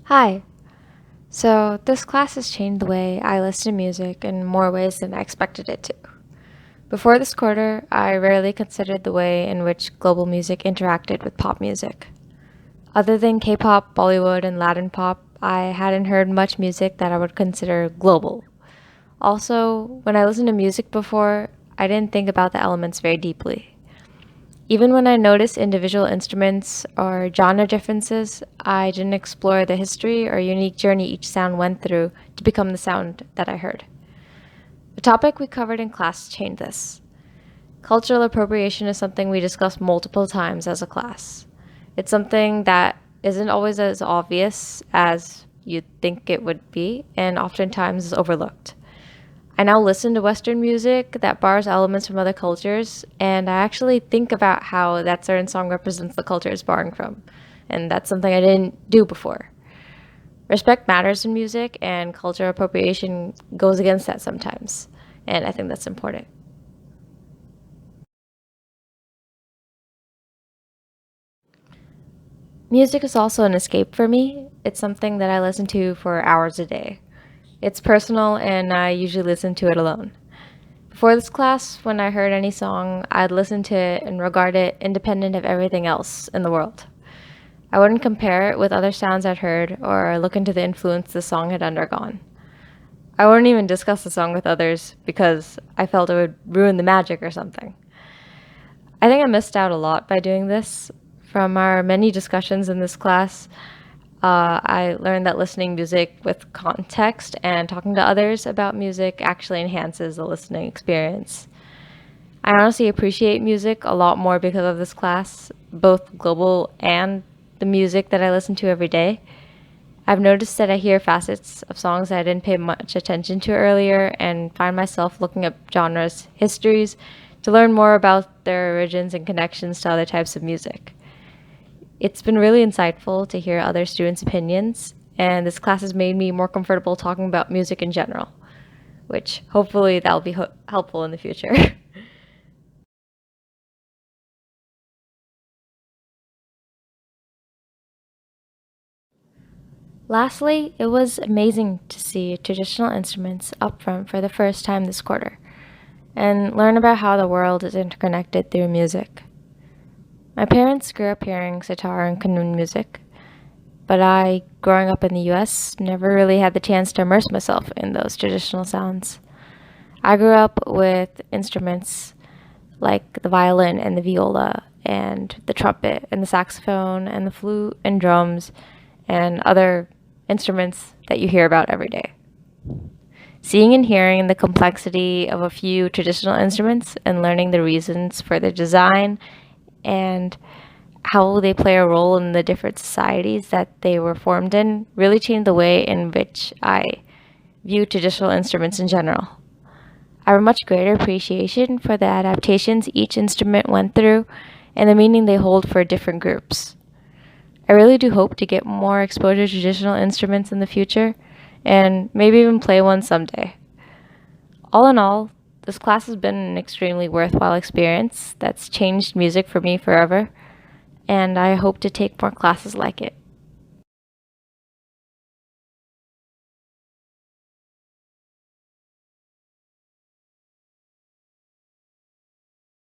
Hi. So, this class has changed the way I listen to music in more ways than I expected it to. Before this quarter, I rarely considered the way in which global music interacted with pop music. Other than K pop, Bollywood, and Latin pop, I hadn't heard much music that I would consider global. Also, when I listened to music before, I didn't think about the elements very deeply. Even when I noticed individual instruments or genre differences, I didn't explore the history or unique journey each sound went through to become the sound that I heard. The topic we covered in class changed this. Cultural appropriation is something we discuss multiple times as a class. It's something that isn't always as obvious as you'd think it would be, and oftentimes is overlooked. I now listen to Western music that borrows elements from other cultures, and I actually think about how that certain song represents the culture it's borrowing from. And that's something I didn't do before. Respect matters in music, and cultural appropriation goes against that sometimes. And I think that's important. Music is also an escape for me. It's something that I listen to for hours a day. It's personal, and I usually listen to it alone. Before this class, when I heard any song, I'd listen to it and regard it independent of everything else in the world. I wouldn't compare it with other sounds I'd heard or look into the influence the song had undergone. I wouldn't even discuss the song with others because I felt it would ruin the magic or something. I think I missed out a lot by doing this. From our many discussions in this class, I learned that listening music with context and talking to others about music actually enhances the listening experience. I honestly appreciate music a lot more because of this class, both global and the music that I listen to every day. I've noticed that I hear facets of songs that I didn't pay much attention to earlier and find myself looking up genres, histories, to learn more about their origins and connections to other types of music. It's been really insightful to hear other students' opinions, and this class has made me more comfortable talking about music in general, which hopefully that'll be helpful in the future. Lastly, it was amazing to see traditional instruments up front for the first time this quarter and learn about how the world is interconnected through music. My parents grew up hearing sitar and qanun music, but I, growing up in the US, never really had the chance to immerse myself in those traditional sounds. I grew up with instruments like the violin and the viola and the trumpet and the saxophone and the flute and drums and other instruments that you hear about every day. Seeing and hearing the complexity of a few traditional instruments and learning the reasons for their design and how they play a role in the different societies that they were formed in really changed the way in which I view traditional instruments in general. I have a much greater appreciation for the adaptations each instrument went through and the meaning they hold for different groups. I really do hope to get more exposure to traditional instruments in the future and maybe even play one someday. All in all, this class has been an extremely worthwhile experience that's changed music for me forever, and I hope to take more classes like it.